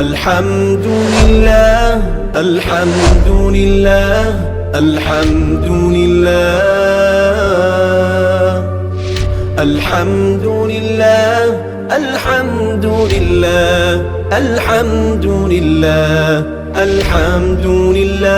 الحمد لله الحمد لله الحمد لله الحمد لله الحمد لله الحمد لله الحمد لله.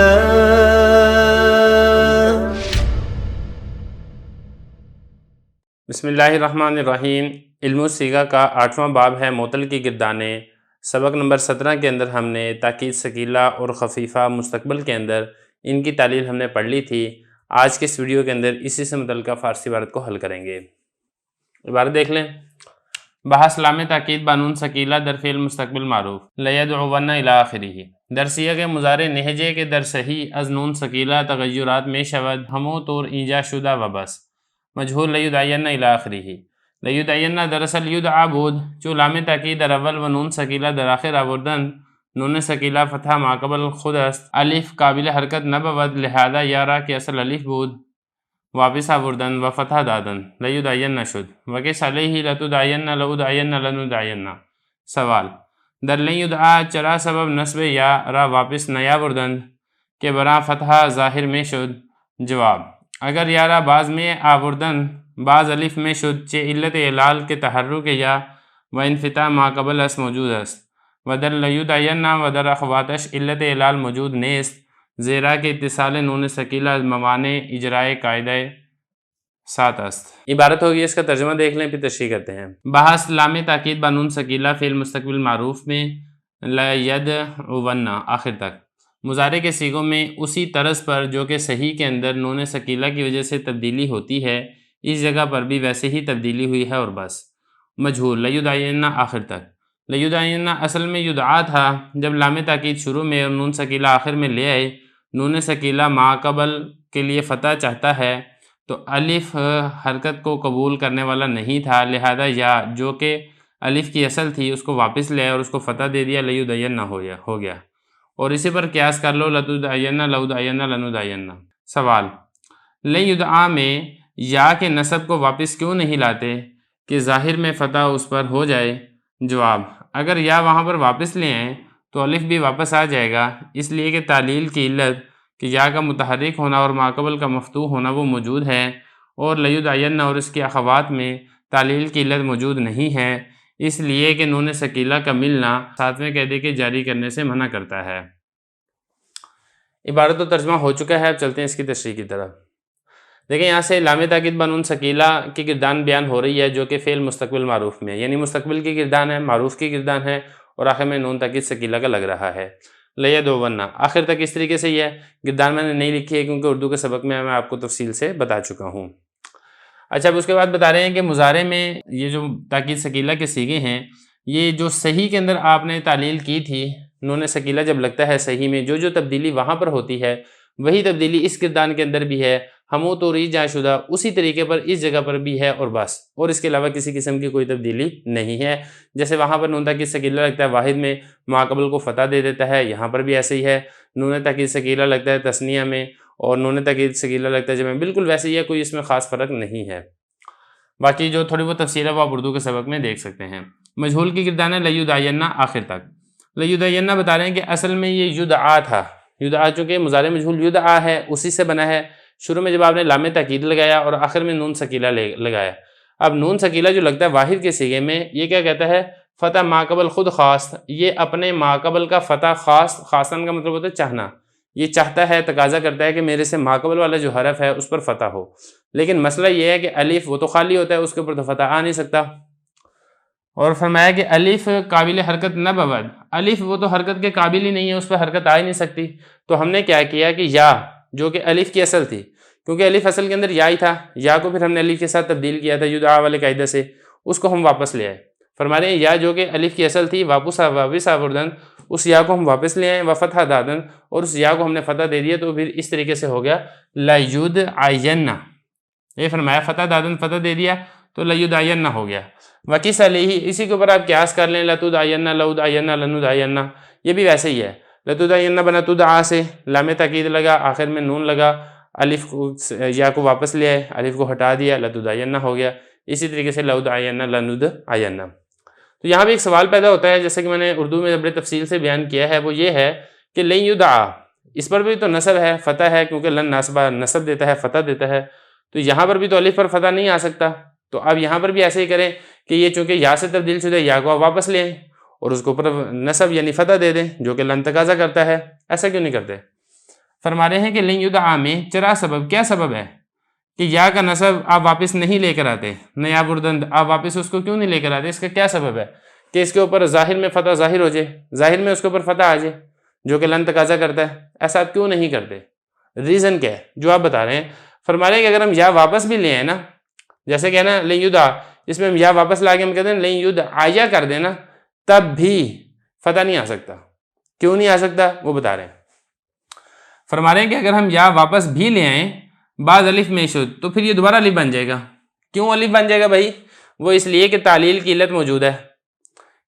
بسم اللہ الرحمن الرحیم. علم الصیغہ کا 8واں باب ہے معطل کی گردانیں. سبق نمبر 17 کے اندر ہم نے تاکید ثقیلہ اور خفیفہ مستقبل کے اندر ان کی تعلیل ہم نے پڑھ لی تھی. آج کے اس ویڈیو کے اندر اسی سے متعلقہ فارسی عبارت کو حل کریں گے. عبارت دیکھ لیں. بحث لام تاکید بانون ثقیلہ در فعل مستقبل معروف لیدعون الی آخرہ. در صیغ مضارع نہجے کے در صحیح از نون ثقیلہ تغیرات میں شود ہمو طور ایجا شدہ و بس مجہول لیدعین الی آخرہ. لیدعین دراصل یدعا بود چو لام تاکید در اول و نون ثقیلہ در آخر آوردن نون ثقیلہ فتح ماقبل خود است الف قابل حرکت نبود لہذا یارا کہ اصل الف بود واپس آوردن و فتح دادن لیدعین شد وکس علیہ لتدعین لودعین لندعین. سوال در لیدعا چرا سبب نصب یا را واپس نیاوردن کہ برا فتح ظاہر میں شد. جواب اگر یارا بعض میں آوردن بعض الف میں شد چہ علت اعلال کے تحرک یا و انفتاح ماقبل اس موجود است و در لیدعین و در اخواتش علت اعلال موجود نیست زیرا کہ اتصال نون ثقیلہ از موانع اجرائے قاعدہ سات است. عبارت ہوگی اس کا ترجمہ دیکھ لیں پھر تشریح کرتے ہیں. بحث لام تاکید بانون ثقیلہ فعل مستقبل معروف میں لیدعون آخر تک مضارع کے صیغوں میں اسی طرز پر جو کہ صحیح کے اندر نون ثقیلہ کی وجہ سے تبدیلی ہوتی ہے اس جگہ پر بھی ویسے ہی تبدیلی ہوئی ہے اور بس. مجہول لیدعین آخر تک. لیدعین اصل میں یدعا تھا. جب لام تاکید شروع میں اور نون ثقیلہ آخر میں لے آئے نون ثقیلہ ماقبل کے لیے فتح چاہتا ہے تو الف حرکت کو قبول کرنے والا نہیں تھا لہذا یا جو کہ الف کی اصل تھی اس کو واپس لے آئے اور اس کو فتح دے دیا لیدعین ہو گیا اور اسی پر قیاس کر لو لتدعین لودعین لندعین. سوال لیدعا میں یا کے نصب کو واپس کیوں نہیں لاتے کہ ظاہر میں فتح اس پر ہو جائے. جواب اگر یا وہاں پر واپس لے آئیں تو الف بھی واپس آ جائے گا اس لیے کہ تعلیل کی علت کہ یا کا متحرک ہونا اور ماقبل کا مفتوح ہونا وہ موجود ہے اور لیدعین اور اس کے اخوات میں تعلیل کی علت موجود نہیں ہے اس لیے کہ نون ثقیلہ کا ملنا ساتویں قاعدے کے جاری کرنے سے منع کرتا ہے. عبارت و ترجمہ ہو چکا ہے. اب چلتے ہیں اس کی تشریح کی طرف. دیکھیں یہاں سے لام تاکید بانون ثقیلہ کی گردان بیان ہو رہی ہے جو کہ فعل مستقبل معروف میں یعنی مستقبل کی گردان ہے معروف کی گردان ہے اور آخر میں نون تاکید ثقیلہ کا لگ رہا ہے. لیدعون آخر تک اس طریقے سے یہ گردان میں نے نہیں لکھی ہے کیونکہ اردو کے سبق میں آپ کو تفصیل سے بتا چکا ہوں. اچھا اب اس کے بعد بتا رہے ہیں کہ مضارع میں یہ جو تاکید ثقیلہ کے صیغے ہیں یہ جو صحیح کے اندر آپ نے تعلیل کی تھی نون ثقیلہ جب لگتا ہے صحیح میں جو تبدیلی وہاں پر ہوتی ہے وہی تبدیلی اس گردان کے اندر بھی ہے ہمو تو ریجا شدہ اسی طریقے پر اس جگہ پر بھی ہے اور بس اور اس کے علاوہ کسی قسم کی کوئی تبدیلی نہیں ہے. جیسے وہاں پر نون تاکید ثقیلہ لگتا ہے واحد میں ماقبل کو فتح دے دیتا ہے یہاں پر بھی ایسے ہی ہے. نون تاکید ثقیلہ لگتا ہے تثنیہ میں اور نون تاکید ثقیلہ لگتا ہے جمع میں بالکل ویسے ہی ہے کوئی اس میں خاص فرق نہیں ہے. باقی جو تھوڑی بہت تفصیل ہے وہ آپ اردو کے سبق میں دیکھ سکتے ہیں. مجہول کی گردان ہے لیدعین آخر تک. لیدعین بتا رہے ہیں کہ اصل میں یہ یدعا تھا. یدعا چونکہ مضارع مجہول یدعا ہے اسی سے بنا ہے. شروع میں جب آپ نے لام تاکید لگایا اور آخر میں نون ثقیلہ لگایا. اب نون ثقیلہ جو لگتا ہے واحد کے صیغے میں یہ کیا کہتا ہے فتح ماقبل خود خاص. یہ اپنے ماقبل کا فتح خاصاً کا مطلب ہوتا ہے چاہنا. یہ چاہتا ہے تقاضا کرتا ہے کہ میرے سے ماقبل والا جو حرف ہے اس پر فتح ہو. لیکن مسئلہ یہ ہے کہ الف وہ تو خالی ہوتا ہے اس کے اوپر تو فتح آ نہیں سکتا. اور فرمایا کہ الف قابل حرکت نہ بود. الف وہ تو حرکت کے قابل ہی نہیں ہے اس پہ حرکت آ ہی نہیں سکتی. تو ہم نے کیا کیا کہ یا جو کہ الف کی اصل تھی کیونکہ الف اصل کے اندر یا ہی تھا یا کو پھر ہم نے الف کے ساتھ تبدیل کیا تھا یدعا والے قاعدہ سے اس کو ہم واپس لے آئے. فرما رہے ہیں یا جو کہ الف کی اصل تھی واپس آوردن اس یا کو ہم واپس لے آئے و فتح دادن اور اس یا کو ہم نے فتح دے دیا تو پھر اس طریقے سے ہو گیا لیدعین. یہ فرمایا فتح دادن فتح دے دیا تو لیدعین ہو گیا. وکیس علیہ اسی کے اوپر آپ قیاس کر لیں لتدعین لودعین لندعین. یہ بھی ویسے ہی ہے. لتدعین بنا تدعا سے لام تاکید لگا آخر میں نون لگا الف کو یا کو واپس لے آئے الف کو ہٹا دیا لتدعین ہو گیا. اسی طریقے سے لودعین لندعین. تو یہاں بھی ایک سوال پیدا ہوتا ہے، جیسے کہ میں نے اردو میں بڑے تفصیل سے بیان کیا ہے، وہ یہ ہے کہ لن یدعا، اس پر بھی تو نصب ہے، فتح ہے، کیونکہ لن ناسبہ نصب دیتا ہے، فتح دیتا ہے، تو یہاں پر بھی تو الف پر فتح نہیں آ سکتا، تو اب یہاں پر بھی ایسے ہی کریں کہ یہ چونکہ یا سے تبدیل شدہ یا کو واپس لیں اور اس کو اوپر نصب یعنی فتح دے دیں، جو کہ لن تقاضا کرتا ہے۔ ایسا کیوں نہیں کرتے؟ فرما رہے ہیں کہ لن یدعا میں چرا سبب، کیا سبب ہے کہ یا کا نصب آپ واپس نہیں لے کر آتے، نیا بردند آپ واپس اس کو کیوں نہیں لے کر آتے؟ اس کا کیا سبب ہے کہ اس کے اوپر ظاہر میں فتح ظاہر ہو جائے، ظاہر میں اس کے اوپر فتح آ جائے، جو کہ لن تقاضا کرتا ہے؟ ایسا آپ کیوں نہیں کرتے؟ ریزن کیا ہے جو آپ بتا رہے ہیں؟ فرما رہے ہیں کہ اگر ہم یا واپس بھی لے آئیں نا، جیسے کہ نا لن یدعا، اس میں ہم یا واپس لا کے ہم کہتے ہیں لن یدعا کر دینا، تب بھی فتح نہیں آ سکتا۔ کیوں نہیں آ سکتا وہ بتا رہے ہیں۔ فرما رہے ہیں کہ اگر ہم یا واپس بھی لے آئیں بعض الف میں شد، تو پھر یہ دوبارہ الف بن جائے گا۔ کیوں الف بن جائے گا بھائی؟ وہ اس لیے کہ تعلیل کی علت موجود ہے،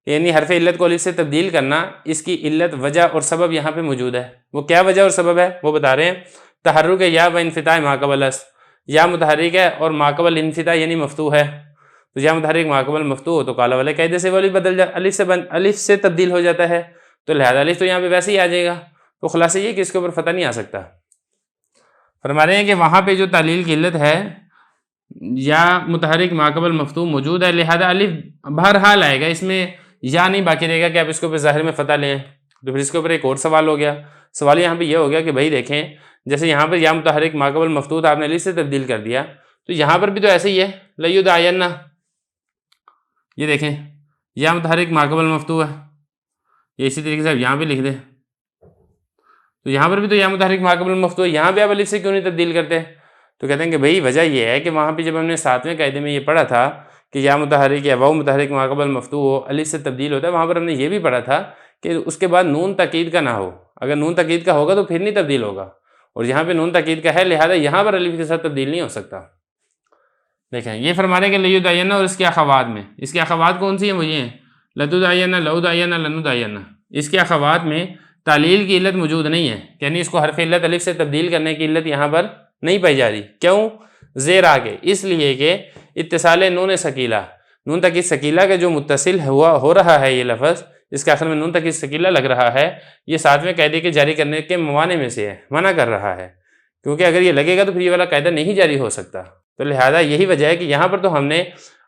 یعنی حرف علت کو الف سے تبدیل کرنا، اس کی علت، وجہ اور سبب یہاں پہ موجود ہے۔ وہ کیا وجہ اور سبب ہے وہ بتا رہے ہیں۔ تحرک یا و انفتاح ما قبل اس، یا متحرک ہے اور ما قبل انفتاح یعنی مفتوح ہے، تو یا متحرک ما قبل مفتوح ہو تو قال والے قاعدے سے وہ الف سے تبدیل ہو جاتا ہے، تو لہذا الف تو یہاں پہ ویسے ہی آ جائے گا، تو خلاصہ یہ کہ اس کے اوپر فتح نہیں آ سکتا۔ فرما رہے ہیں کہ وہاں پہ جو تعلیل کی علت ہے یا متحرک ما قبل مفتوح موجود ہے، لہذا الف بہرحال آئے گا، اس میں یا نہیں باقی رہے گا کہ آپ اس کے اوپر ظاہر میں فتح لیں۔ تو پھر اس کے اوپر ایک اور سوال ہو گیا، سوال یہاں پہ یہ ہو گیا کہ بھائی دیکھیں، جیسے یہاں پر یا متحرک ما قبل مفتوح آپ نے الف سے تبدیل کر دیا، تو یہاں پر بھی تو ایسے ہی ہے لیدعین، یہ دیکھیں یا متحرک ما قبل مفتوح ہے، یہ اسی طریقے سے آپ یہاں پہ لکھ دیں، تو یہاں پر بھی تو یا متحرک ما قبل مفتوح ہے، یہاں پہ آپ الف سے کیوں نہیں تبدیل کرتے؟ تو کہتے ہیں کہ بھئی وجہ یہ ہے کہ وہاں پہ جب ہم نے 7ویں قاعدے میں یہ پڑھا تھا کہ یا متحرک یا واو متحرک ما قبل مفتوح ہو الف سے تبدیل ہوتا ہے، وہاں پر ہم نے یہ بھی پڑھا تھا کہ اس کے بعد نون تاکید کا نہ ہو، اگر نون تاکید کا ہوگا تو پھر نہیں تبدیل ہوگا، اور یہاں پہ نون تاکید کا ہے، لہذا یہاں پر الف کے ساتھ تبدیل نہیں ہو سکتا۔ دیکھیں یہ فرما رہے ہیں کہ لیدعین اور اس کے اخوات میں، اس کے اخوات کون سی ہیں؟ وہ یہ ہیں لتدعین، لودعین، لندعین، اس کے اخوات میں تعلیل کی علت موجود نہیں ہے، یعنی اس کو حرف علت الف سے تبدیل کرنے کی علت یہاں پر نہیں پائی جا رہی۔ کیوں؟ زیر آگے، اس لیے کہ اتصال نون ثقیلہ، نون تاکید ثقیلہ کا جو متصل ہو رہا ہے یہ لفظ، اس کے آخر میں نون تاکید ثقیلہ لگ رہا ہے، یہ 7ویں قاعدے کے جاری کرنے کے موانع میں سے ہے، منع کر رہا ہے، کیونکہ اگر یہ لگے گا تو پھر یہ والا قاعدہ نہیں جاری ہو سکتا، تو لہذا یہی وجہ ہے کہ یہاں پر تو ہم نے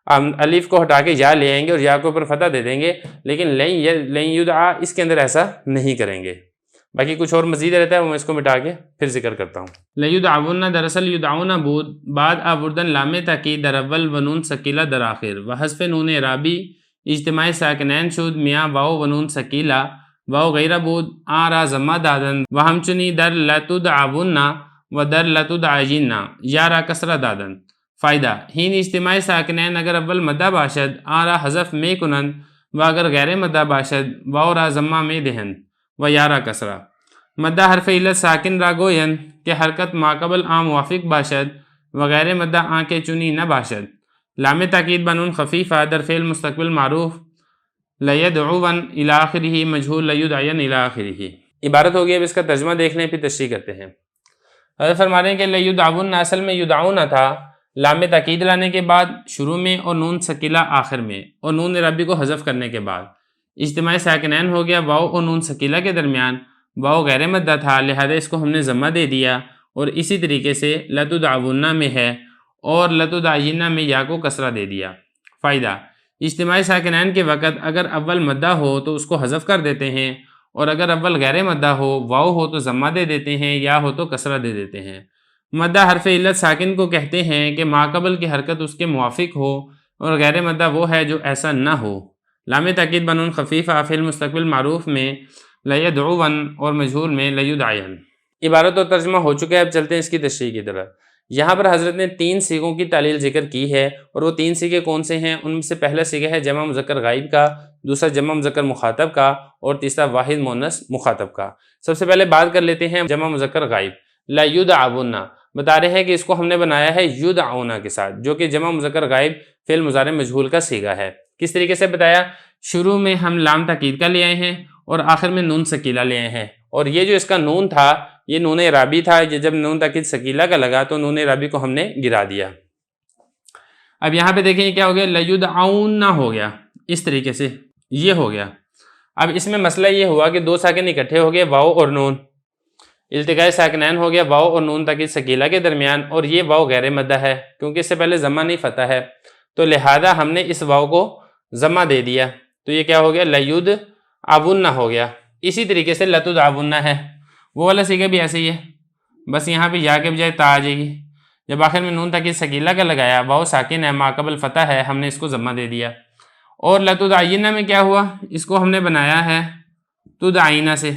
الف کو ہٹا کے یا لے آئیں گے اور یا کے اوپر فتح دے دیں گے، لیکن لن یدعا اس کے اندر ایسا نہیں کریں گے۔ باقی کچھ اور مزید رہتا ہے وہ میں اس کو مٹا کے پھر ذکر کرتا ہوں۔ لیدعون، دراصل یدعون بود بعد آوردن لام تاکید در اول و نون ثقیلہ در آخر و حذف نون اعرابی اجتماع ساکنین شد میاں واو و نون ثقیلہ واو غیرہ بود آرا ضمہ دادن و ہمچنی در لتدعون و در لتدعین یارا کسرہ دادن۔ فائدہ ہین اجتماع ساکنین اگر اول مدہ باشد آرا حذف میں کنند و اگر غیر مدہ باشد واو را ضمہ میں دہن و یارا کسرہ۔ مدہ حرف علت ساکن را گوین کہ حرکت ماقبل آ موافق باشد و غیر مدہ آ کے چنی نہ باشد۔ لام تاکید بنون خفیفہ در فعل مستقبل معروف لیدعون الی آخرہ مجہول لیدعین الی آخرہ۔ عبارت ہو گئی، اب اس کا ترجمہ دیکھ لیں پھر تشریح کرتے ہیں۔ حضرت فرما رہے ہیں کہ لیدعون اصل میں یدعون تھا، لام تاکید لانے کے بعد شروع میں اور نون ثقیلہ آخر میں اور نون عربی کو حذف کرنے کے بعد اجتماع ساکنین ہو گیا، واو اور نون ثقیلہ کے درمیان واو غیر مدہ تھا، لہذا اس کو ہم نے ضمہ دے دیا، اور اسی طریقے سے لتدعون میں ہے اور لتدعین میں یا کو کسرہ دے دیا۔ فائدہ اجتماع ساکنین کے وقت اگر اول مدہ ہو تو اس کو حذف کر دیتے ہیں، اور اگر اول غیر مدہ ہو، واو ہو تو ضمہ دے دیتے ہیں، یا ہو تو کسرہ دے دیتے ہیں۔ مدہ حرف علت ساکن کو کہتے ہیں کہ ماقبل کی حرکت اس کے موافق ہو، اور غیر مدہ وہ ہے جو ایسا نہ ہو۔ لام تاکید بنون خفیفہ فعل مستقبل معروف میں لیدعون اور مجہول میں لیدعین۔ عبارت و ترجمہ ہو چکا ہے، اب چلتے ہیں اس کی تشریح کی طرف۔ یہاں پر حضرت نے 3 صیغوں کی تعلیل ذکر کی ہے، اور وہ 3 صیغے کون سے ہیں؟ ان میں سے پہلا صیغہ ہے جمع مذکر غائب کا، دوسرا جمع مذکر مخاطب کا، اور تیسرا واحد مؤنث مخاطب کا۔ سب سے پہلے بات کر لیتے ہیں جمع مذکر غائب۔ لا یدعون بتا رہے ہیں کہ اس کو ہم نے بنایا ہے یدعون کے ساتھ، جو کہ جمع مذکر غائب فعل مضارع مجہول کا صیغہ ہے۔ کس طریقے سے بتایا؟ شروع میں ہم لام تاکید کا لے آئے ہیں اور آخر میں نون ثقیلہ لے آئے ہیں، اور یہ جو اس کا نون تھا یہ نون اعرابی تھا، یہ جب نون تاکید ثقیلہ کا لگا تو نون اعرابی کو ہم نے گرا دیا۔ اب یہاں پہ دیکھیں یہ کیا ہو گیا؟ لیدعون ہو گیا، اس طریقے سے یہ ہو گیا۔ اب اس میں مسئلہ یہ ہوا کہ دو ساکن اکٹھے ہو گئے، واؤ اور نون، التقاء ساکنین ہو گیا واؤ اور نون تاکید ثقیلہ کے درمیان، اور یہ واؤ غیر مدہ ہے کیونکہ اس سے پہلے ضمہ نہیں فتح ہے، تو لہذا ہم نے اس واؤ کو ضمہ دے دیا، تو یہ کیا ہو گیا لیدعون ہو گیا۔ اسی طریقے سے لتدعون ہے، وہ والا سیغہ بھی ایسے ہی ہے، بس یہاں پہ یا کے بجائے تا آ جائے گی، جب آخر میں نون تاکید ثقیلہ کا لگایا، واؤ ساکن ہے ما قبل فتح ہے، ہم نے اس کو ضمہ دے دیا۔ اور لتدعین میں کیا ہوا، اس کو ہم نے بنایا ہے تدعین سے،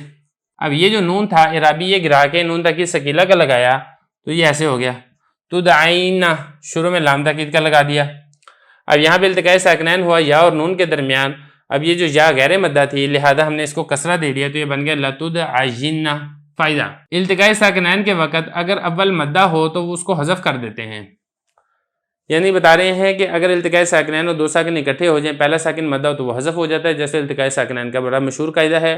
اب یہ جو نون تھا اعرابی یہ گرا کے نون تاکید ثقیلہ کا لگایا تو یہ ایسے ہو گیا تدعین، شروع میں لام تاکید کا لگا دیا۔ اب یہاں پہ التقاء ساکنین ہوا یا اور نون کے درمیان، اب یہ جو یا غیر مدہ تھی لہذا ہم نے اس کو کسرہ دے دیا، تو یہ بن گیا لتدعین۔ فائدہ، التقاء ساکنین کے وقت اگر اول مدہ ہو تو وہ اس کو حذف کر دیتے ہیں، یعنی بتا رہے ہیں کہ اگر التقاء ساکنین اور دو ساکن اکٹھے ہو جائیں، پہلا ساکن مدہ ہو تو وہ حذف ہو جاتا ہے، جیسے التقاء ساکنین کا بڑا مشہور قاعدہ ہے،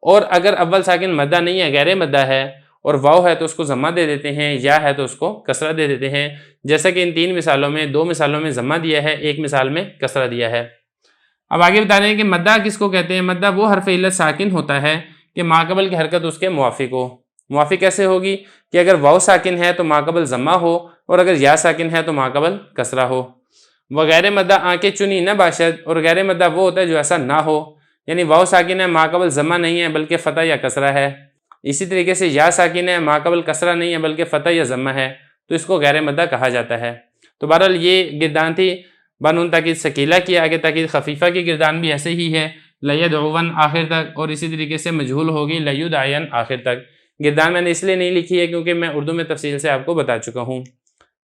اور اگر اول ساکن مدہ نہیں ہے غیر مدہ ہے اور واؤ ہے تو اس کو ضمہ دے دیتے ہیں، یا ہے تو اس کو کسرہ دے دیتے ہیں، جیسا کہ ان تین مثالوں میں، دو مثالوں میں ضمہ دیا ہے، ایک مثال میں کسرہ دیا ہے۔ اب آگے بتا رہے ہیں کہ مدہ کس کو کہتے ہیں، مدہ وہ حرف علت ساکن ہوتا ہے کہ ماقبل کی حرکت اس کے موافق ہو۔ موافق کیسے ہوگی کہ اگر واؤ ساکن ہے تو ماقبل ضمہ ہو، اور اگر یا ساکن ہے تو ماقبل کسرہ ہو۔ وغیر مدہ آنکھیں چنی نہ باشد، اور غیر مدہ وہ ہوتا ہے جو ایسا نہ ہو، یعنی واؤ ساکن ہے ماقبل ضمہ نہیں ہے بلکہ فتح یا کسرہ ہے، اسی طریقے سے یا ساکن ہے ماقبل کسرہ نہیں ہے بلکہ فتح یا ضمہ ہے، تو اس کو غیر مدہ کہا جاتا ہے۔ تو بہرحال یہ گردان تھی بنون تاکید ثقیلہ کی، آگے تاکید خفیفہ کی گردان بھی ایسے ہی ہے، لیدعون آخر تک، اور اسی طریقے سے مجہول ہوگی لیدعین آخر تک۔ گردان میں نے اس لیے نہیں لکھی ہے کیونکہ میں اردو میں تفصیل سے آپ کو بتا چکا ہوں۔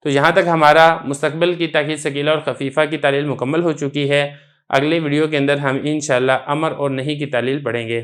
تو یہاں تک ہمارا مستقبل کی تاکید ثقیلہ اور خفیفہ کی تعلیل مکمل ہو چکی ہے۔ اگلی ویڈیو کے اندر ہم انشاءاللہ امر اور نہیں کی تعلیل پڑھیں گے۔